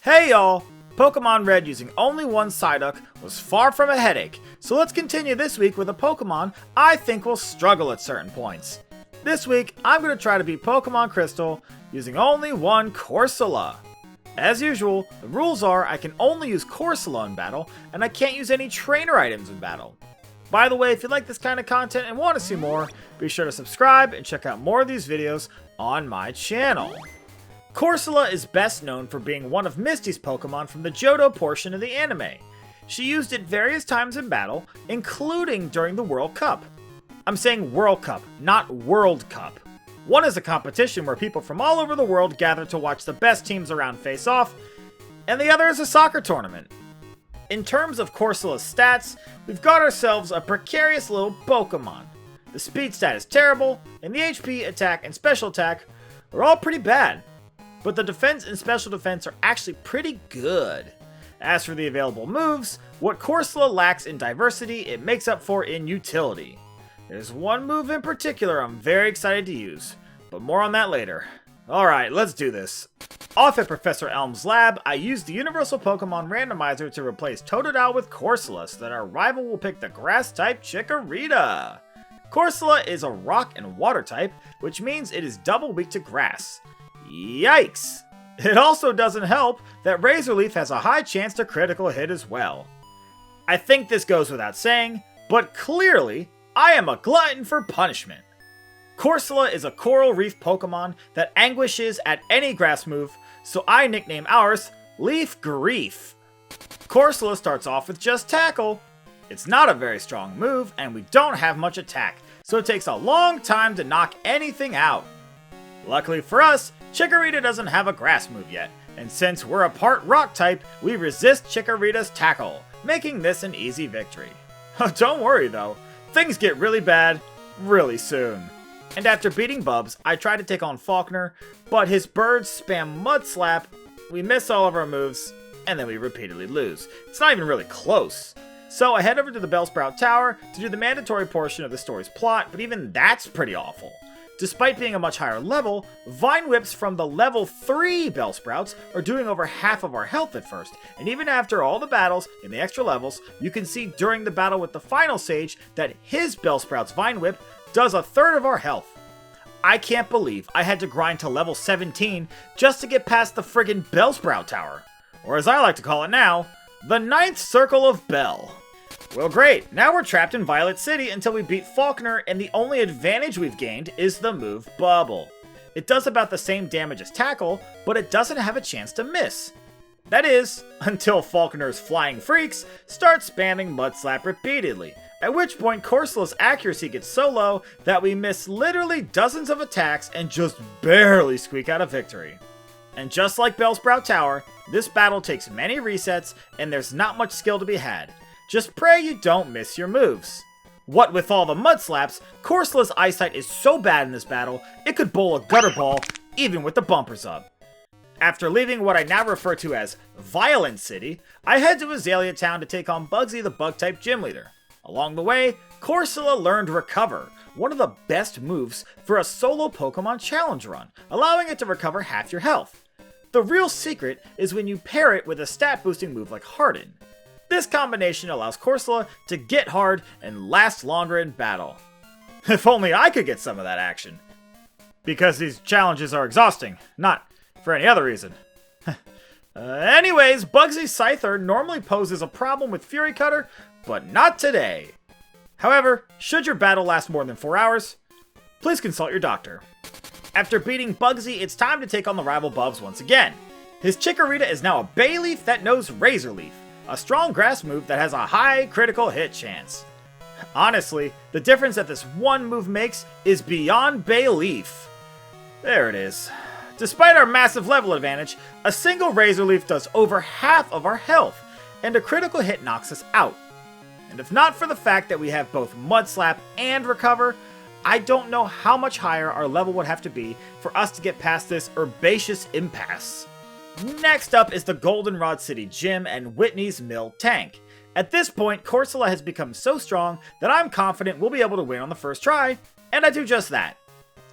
Hey y'all! Pokemon Red using only one Psyduck was far from a headache, so let's continue this week with a Pokemon I think will struggle at certain points. This week, I'm going to try to beat Pokemon Crystal using only one Corsola. As usual, the rules are I can only use Corsola in battle, and I can't use any trainer items in battle. By the way, if you like this kind of content and want to see more, be sure to subscribe and check out more of these videos on my channel. Corsola is best known for being one of Misty's Pokemon from the Johto portion of the anime. She used it various times in battle, including during the World Cup. I'm saying World Cup, not World Cup. One is a competition where people from all over the world gather to watch the best teams around face off, and the other is a soccer tournament. In terms of Corsola's stats, we've got ourselves a precarious little Pokemon. The speed stat is terrible, and the HP, attack, and special attack are all pretty bad. But the defense and special defense are actually pretty good. As for the available moves, what Corsola lacks in diversity, it makes up for in utility. There's one move in particular I'm very excited to use, but more on that later. Alright, let's do this. Off at Professor Elm's lab, I used the Universal Pokemon Randomizer to replace Totodile with Corsola so that our rival will pick the Grass-type Chikorita. Corsola is a Rock and Water type, which means it is double weak to Grass. Yikes! It also doesn't help that Razor Leaf has a high chance to critical hit as well. I think this goes without saying, but clearly, I am a glutton for punishment. Corsola is a Coral Reef Pokemon that anguishes at any grass move, so I nickname ours Leaf Grief. Corsola starts off with just Tackle. It's not a very strong move, and we don't have much attack, so it takes a long time to knock anything out. Luckily for us, Chikorita doesn't have a grass move yet, and since we're a part rock type, we resist Chikorita's tackle, making this an easy victory. Don't worry though, things get really bad, really soon. And after beating Bubs, I try to take on Faulkner, but his birds spam Mud Slap, we miss all of our moves, and then we repeatedly lose. It's not even really close. So I head over to the Bellsprout Tower to do the mandatory portion of the story's plot, but even that's pretty awful. Despite being a much higher level, Vine Whips from the level 3 Bellsprouts are doing over half of our health at first, and even after all the battles in the extra levels, you can see during the battle with the final sage that his Bellsprout's Vine Whip does a third of our health. I can't believe I had to grind to level 17 just to get past the friggin' Bellsprout Tower, or as I like to call it now, the 9th Circle of Bell. Well great, now we're trapped in Violet City until we beat Faulkner, and the only advantage we've gained is the move Bubble. It does about the same damage as Tackle, but it doesn't have a chance to miss. That is, until Faulkner's Flying Freaks start spamming Mud Slap repeatedly, at which point Corsola's accuracy gets so low that we miss literally dozens of attacks and just barely squeak out a victory. And just like Bellsprout Tower, this battle takes many resets and there's not much skill to be had. Just pray you don't miss your moves. What with all the Mud Slaps, Corsola's eyesight is so bad in this battle, it could bowl a gutter ball even with the bumpers up. After leaving what I now refer to as Violent City, I head to Azalea Town to take on Bugsy the Bug-type gym leader. Along the way, Corsola learned Recover, one of the best moves for a solo Pokemon challenge run, allowing it to recover half your health. The real secret is when you pair it with a stat-boosting move like Harden. This combination allows Corsola to get hard and last longer in battle. If only I could get some of that action. Because these challenges are exhausting, not for any other reason. Anyways, Bugsy's Scyther normally poses a problem with Fury Cutter, but not today. However, should your battle last more than 4 hours, please consult your doctor. After beating Bugsy, it's time to take on the rival Bubs once again. His Chikorita is now a Bayleaf that knows Razor Leaf, a strong grass move that has a high critical hit chance. Honestly, the difference that this one move makes is beyond Bayleaf. There it is. Despite our massive level advantage, a single Razor Leaf does over half of our health, and a critical hit knocks us out. And if not for the fact that we have both Mud Slap and Recover, I don't know how much higher our level would have to be for us to get past this herbaceous impasse. Next up is the Goldenrod City Gym and Whitney's Mill Tank. At this point, Corsola has become so strong that I'm confident we'll be able to win on the first try, and I do just that.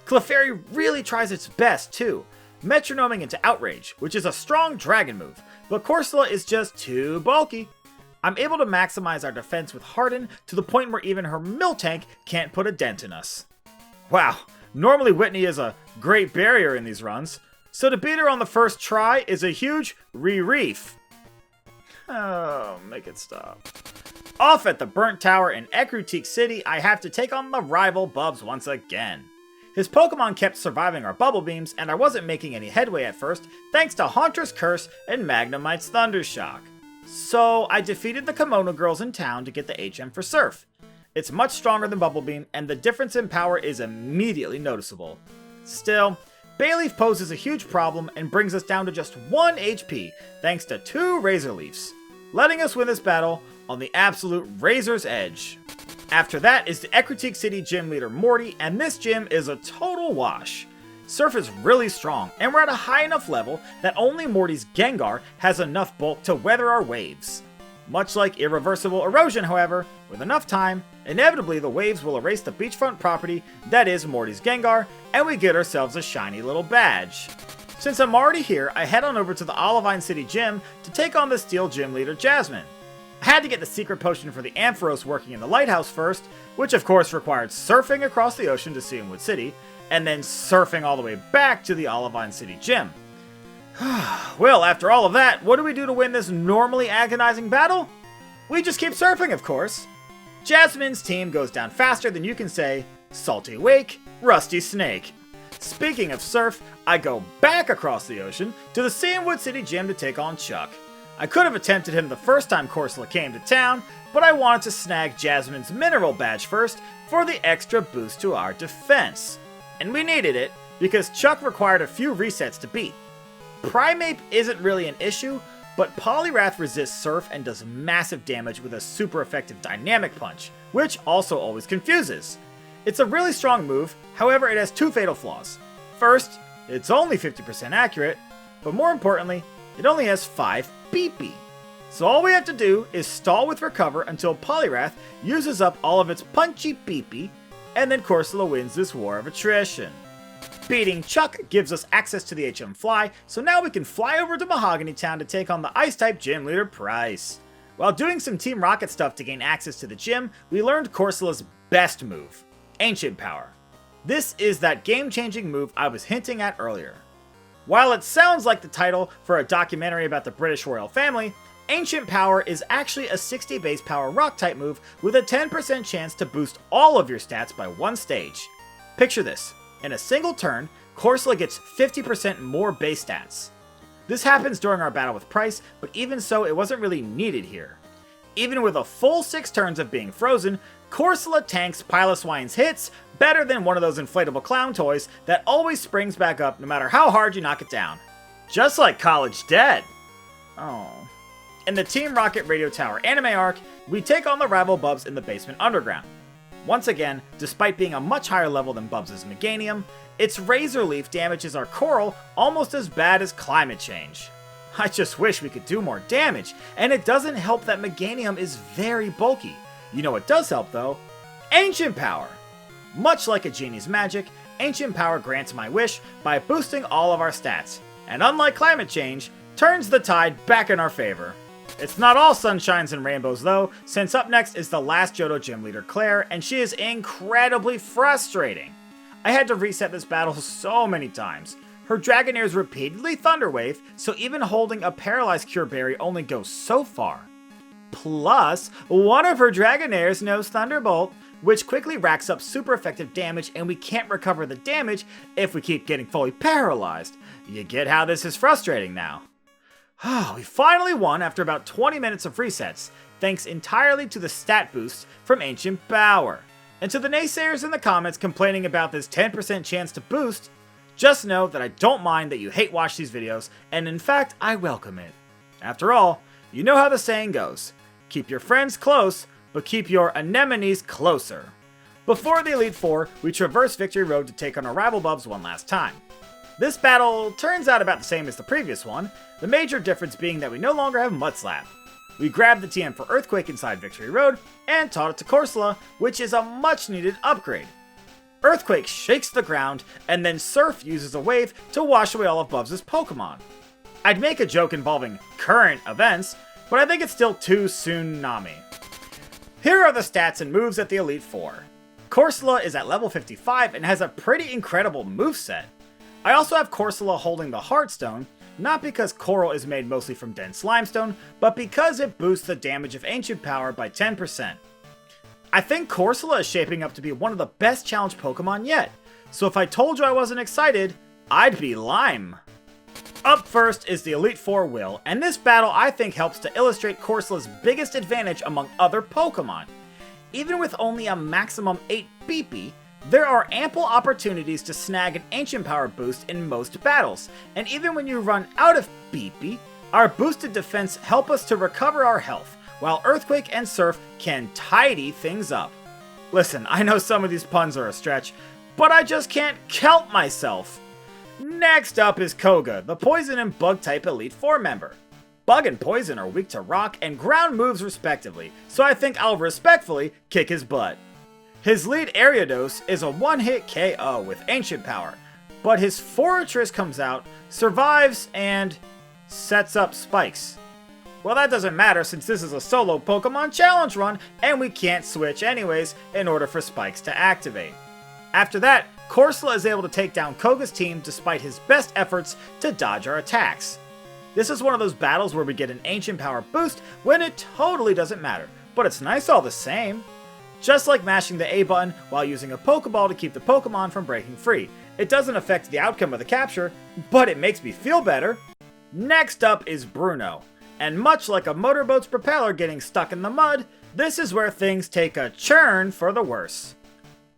Clefairy really tries its best too. metronoming into Outrage, which is a strong dragon move, but Corsola is just too bulky. I'm able to maximize our defense with Harden to the point where even her Miltank can't put a dent in us. Wow, normally Whitney is a great barrier in these runs, so to beat her on the first try is a huge re-reef. Oh, make it stop. Off at the Burnt Tower in Ekrutik City, I have to take on the rival Bubs once again. His Pokemon kept surviving our Bubble Beams, and I wasn't making any headway at first thanks to Haunter's Curse and Magnemite's Thundershock. So I defeated the Kimono girls in town to get the HM for Surf. It's much stronger than Bubble Beam, and the difference in power is immediately noticeable. Still, Bayleaf poses a huge problem and brings us down to just 1 HP thanks to 2 Razor Leafs, letting us win this battle on the absolute razor's edge. After that is the Ekrutik City gym leader Morty, and this gym is a total wash. Surf is really strong, and we're at a high enough level that only Morty's Gengar has enough bulk to weather our waves. Much like Irreversible Erosion, however, with enough time, inevitably the waves will erase the beachfront property that is Morty's Gengar, and we get ourselves a shiny little badge. Since I'm already here, I head on over to the Olivine City Gym to take on the Steel Gym leader Jasmine. I had to get the secret potion for the Ampharos working in the lighthouse first, which of course required surfing across the ocean to Cianwood City, and then surfing all the way back to the Olivine City Gym. Well, after all of that, what do we do to win this normally agonizing battle? We just keep surfing, of course. Jasmine's team goes down faster than you can say, Salty Wake, Rusty Snake. Speaking of surf, I go back across the ocean to the Cianwood City Gym to take on Chuck. I could have attempted him the first time Corsola came to town, but I wanted to snag Jasmine's mineral badge first for the extra boost to our defense. And we needed it, because Chuck required a few resets to beat. Primeape isn't really an issue, but Poliwrath resists Surf and does massive damage with a super effective Dynamic Punch, which also always confuses. It's a really strong move, however it has 2 fatal flaws. First, it's only 50% accurate, but more importantly, it only has 5 BP. So all we have to do is stall with Recover until Poliwrath uses up all of its punchy BP, and then Corsola wins this war of attrition. Beating Chuck gives us access to the HM Fly, so now we can fly over to Mahogany Town to take on the Ice-type gym leader Price. While doing some Team Rocket stuff to gain access to the gym, we learned Corsola's best move, Ancient Power. This is that game-changing move I was hinting at earlier. While it sounds like the title for a documentary about the British royal family, Ancient Power is actually a 60 base power rock-type move with a 10% chance to boost all of your stats by 1 stage. Picture this. In a single turn, Corsola gets 50% more base stats. This happens during our battle with Price, but even so, it wasn't really needed here. Even with a full 6 turns of being frozen, Corsola tanks Piloswine's hits better than one of those inflatable clown toys that always springs back up no matter how hard you knock it down. Just like College Dead. Oh. In the Team Rocket Radio Tower anime arc, we take on the rival Bubs in the basement underground. Once again, despite being a much higher level than Bubs' Meganium, its Razor Leaf damages our Coral almost as bad as climate change. I just wish we could do more damage, and it doesn't help that Meganium is very bulky. You know what does help though? Ancient Power! Much like a genie's magic, Ancient Power grants my wish by boosting all of our stats, and unlike climate change, turns the tide back in our favor. It's not all sunshines and rainbows though, since up next is the last Johto gym leader Claire, and she is incredibly frustrating. I had to reset this battle so many times. Her Dragonairs repeatedly Thunder Wave, so even holding a Paralyzed Cure Berry only goes so far. Plus, one of her Dragonairs knows Thunderbolt, which quickly racks up super effective damage, and we can't recover the damage if we keep getting fully paralyzed. You get how this is frustrating now. We finally won after about 20 minutes of resets, thanks entirely to the stat boost from Ancient Power. And to the naysayers in the comments complaining about this 10% chance to boost, just know that I don't mind that you hate watch these videos, and in fact, I welcome it. After all, you know how the saying goes, keep your friends close, but keep your anemones closer. Before the Elite Four, we traverse Victory Road to take on our rival Bubs one last time. This battle turns out about the same as the previous one, the major difference being that we no longer have Mudslap. We grabbed the TM for Earthquake inside Victory Road, and taught it to Corsola, which is a much needed upgrade. Earthquake shakes the ground, and then Surf uses a wave to wash away all of Bubs' Pokemon. I'd make a joke involving current events, but I think it's still too soon-nami. Here are the stats and moves at the Elite Four. Corsola is at level 55 and has a pretty incredible moveset. I also have Corsola holding the Heartstone, not because Coral is made mostly from dense limestone, but because it boosts the damage of Ancient Power by 10%. I think Corsola is shaping up to be one of the best challenge Pokemon yet, so if I told you I wasn't excited, I'd be lying. Up first is the Elite Four Will, and this battle I think helps to illustrate Corsola's biggest advantage among other Pokemon. Even with only a maximum 8 BP, there are ample opportunities to snag an Ancient Power boost in most battles, and even when you run out of BP, our boosted defense help us to recover our health, while Earthquake and Surf can tidy things up. Listen, I know some of these puns are a stretch, but I just can't help myself. Next up is Koga, the Poison and Bug-type Elite Four member. Bug and Poison are weak to Rock and Ground moves respectively, so I think I'll respectfully kick his butt. His lead Ariados is a one-hit KO with Ancient Power, but his Forretress comes out, survives, and sets up spikes. Well, that doesn't matter since this is a solo Pokemon challenge run and we can't switch anyways in order for spikes to activate. After that, Corsola is able to take down Koga's team despite his best efforts to dodge our attacks. This is one of those battles where we get an Ancient Power boost when it totally doesn't matter, but it's nice all the same. Just like mashing the A button while using a Pokeball to keep the Pokemon from breaking free. It doesn't affect the outcome of the capture, but it makes me feel better. Next up is Bruno, and much like a motorboat's propeller getting stuck in the mud, this is where things take a turn for the worse.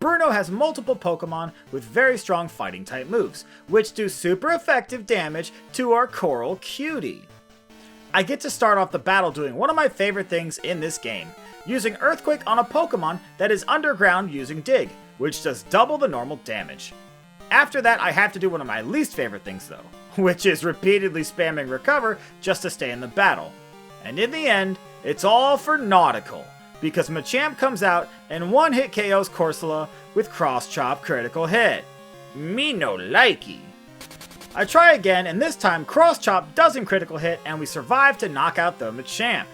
Bruno has multiple Pokemon with very strong fighting type moves, which do super effective damage to our Coral Cutie. I get to start off the battle doing one of my favorite things in this game, using Earthquake on a Pokemon that is underground using Dig, which does double the normal damage. After that, I have to do one of my least favorite things though, which is repeatedly spamming Recover just to stay in the battle. And in the end, it's all for Nautical, because Machamp comes out and one-hit KOs Corsola with Cross Chop critical hit. Me no likey. I try again, and this time Cross Chop doesn't critical hit and we survive to knock out the Machamp.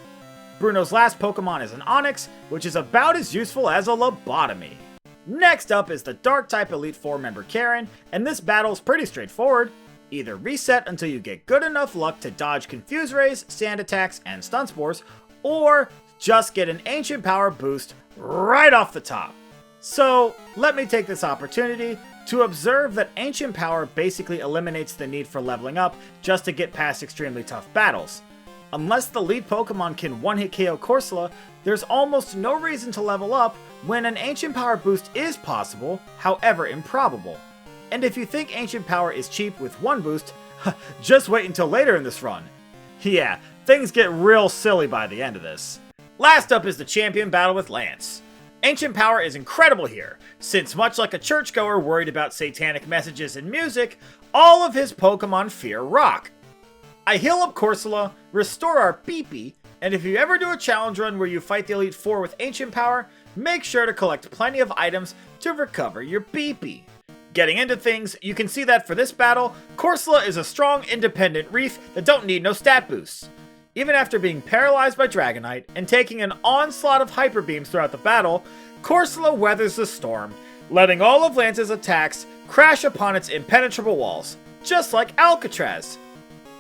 Bruno's last Pokemon is an Onix, which is about as useful as a lobotomy. Next up is the Dark-type Elite Four member Karen, and this battle is pretty straightforward. Either reset until you get good enough luck to dodge Confuse Rays, Sand Attacks, and Stun Spores, or just get an Ancient Power boost right off the top. So, let me take this opportunity to observe that Ancient Power basically eliminates the need for leveling up just to get past extremely tough battles. Unless the lead Pokemon can one-hit KO Corsola, there's almost no reason to level up when an Ancient Power boost is possible, however improbable. And if you think Ancient Power is cheap with one boost, just wait until later in this run. Yeah, things get real silly by the end of this. Last up is the champion battle with Lance. Ancient Power is incredible here, since much like a churchgoer worried about satanic messages and music, all of his Pokemon fear rock. I heal up Corsola, restore our BP, and if you ever do a challenge run where you fight the Elite Four with Ancient Power, make sure to collect plenty of items to recover your BP. Getting into things, you can see that for this battle, Corsola is a strong independent Reef that don't need no stat boosts. Even after being paralyzed by Dragonite and taking an onslaught of Hyper Beams throughout the battle, Corsola weathers the storm, letting all of Lance's attacks crash upon its impenetrable walls, just like Alcatraz.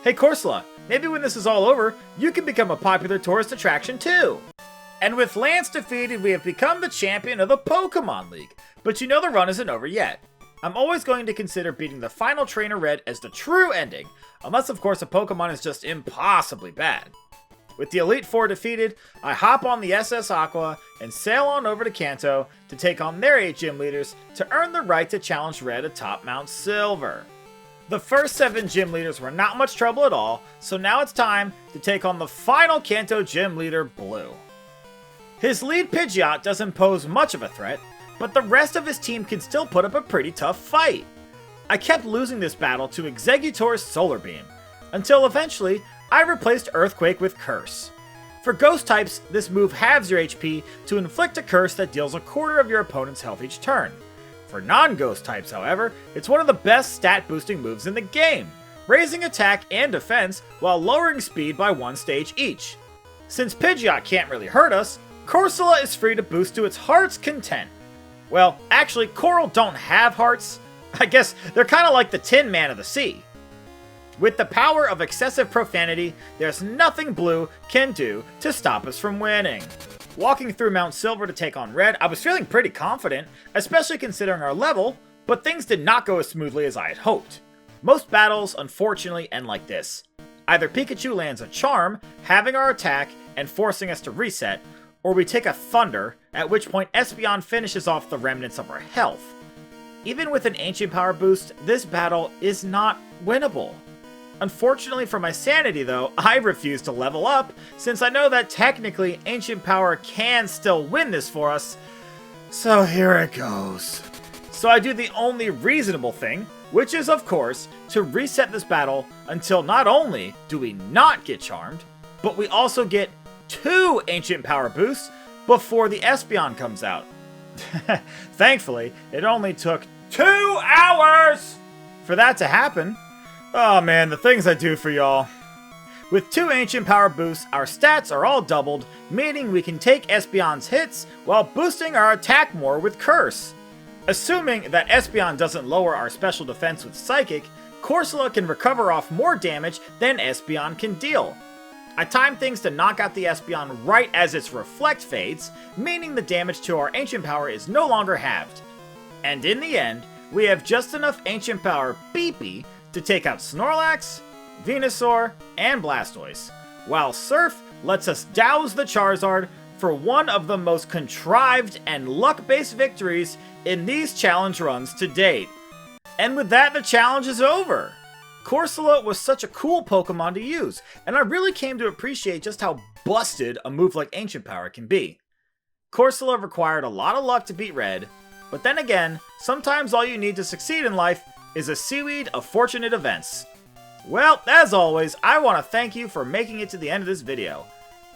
Hey Corsola, maybe when this is all over, you can become a popular tourist attraction too! And with Lance defeated, we have become the champion of the Pokemon League, but you know the run isn't over yet. I'm always going to consider beating the final Trainer Red as the true ending, unless of course a Pokemon is just impossibly bad. With the Elite Four defeated, I hop on the SS Aqua and sail on over to Kanto to take on their 8 gym leaders to earn the right to challenge Red atop Mount Silver. The first 7 gym leaders were not much trouble at all, so now it's time to take on the final Kanto gym leader, Blue. His lead Pidgeot doesn't pose much of a threat, but the rest of his team can still put up a pretty tough fight. I kept losing this battle to Exeggutor's Solar Beam, until eventually I replaced Earthquake with Curse. For Ghost types, this move halves your HP to inflict a curse that deals a quarter of your opponent's health each turn. For non-ghost types, however, it's one of the best stat boosting moves in the game, raising attack and defense while lowering speed by 1 stage each. Since Pidgeot can't really hurt us, Corsola is free to boost to its heart's content. Well, actually, Coral don't have hearts. I guess they're kind of like the Tin Man of the Sea. With the power of excessive profanity, there's nothing Blue can do to stop us from winning. Walking through Mount Silver to take on Red, I was feeling pretty confident, especially considering our level, but things did not go as smoothly as I had hoped. Most battles, unfortunately, end like this. Either Pikachu lands a Charm, having our attack and forcing us to reset, or we take a Thunder, at which point Espeon finishes off the remnants of our health. Even with an Ancient Power boost, this battle is not winnable. Unfortunately for my sanity though, I refuse to level up, since I know that technically Ancient Power can still win this for us, so here it goes. So I do the only reasonable thing, which is of course, to reset this battle until not only do we not get charmed, but we also get 2 Ancient Power boosts before the Espeon comes out. Thankfully, it only took 2 hours for that to happen. Oh man, the things I do for y'all. With 2 Ancient Power boosts, our stats are all doubled, meaning we can take Espeon's hits while boosting our attack more with Curse. Assuming that Espeon doesn't lower our special defense with Psychic, Corsola can recover off more damage than Espeon can deal. I time things to knock out the Espeon right as its Reflect fades, meaning the damage to our Ancient Power is no longer halved. And in the end, we have just enough Ancient Power BP to take out Snorlax, Venusaur, and Blastoise, while Surf lets us douse the Charizard for one of the most contrived and luck-based victories in these challenge runs to date. And with that, the challenge is over! Corsola was such a cool Pokemon to use, and I really came to appreciate just how busted a move like Ancient Power can be. Corsola required a lot of luck to beat Red, but then again, sometimes all you need to succeed in life is a seaweed of fortunate events. Well, as always, I want to thank you for making it to the end of this video.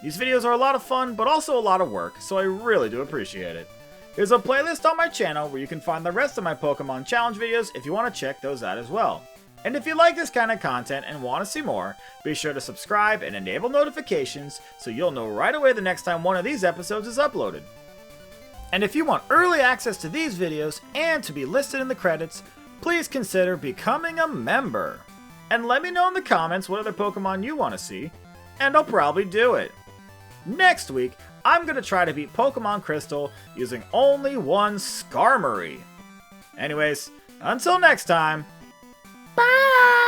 These videos are a lot of fun, but also a lot of work, so I really do appreciate it. There's a playlist on my channel where you can find the rest of my Pokemon challenge videos if you want to check those out as well. And if you like this kind of content and want to see more, be sure to subscribe and enable notifications so you'll know right away the next time one of these episodes is uploaded. And if you want early access to these videos and to be listed in the credits, please consider becoming a member. And let me know in the comments what other Pokemon you want to see, and I'll probably do it. Next week, I'm going to try to beat Pokemon Crystal using only 1 Skarmory. Anyways, until next time, bye!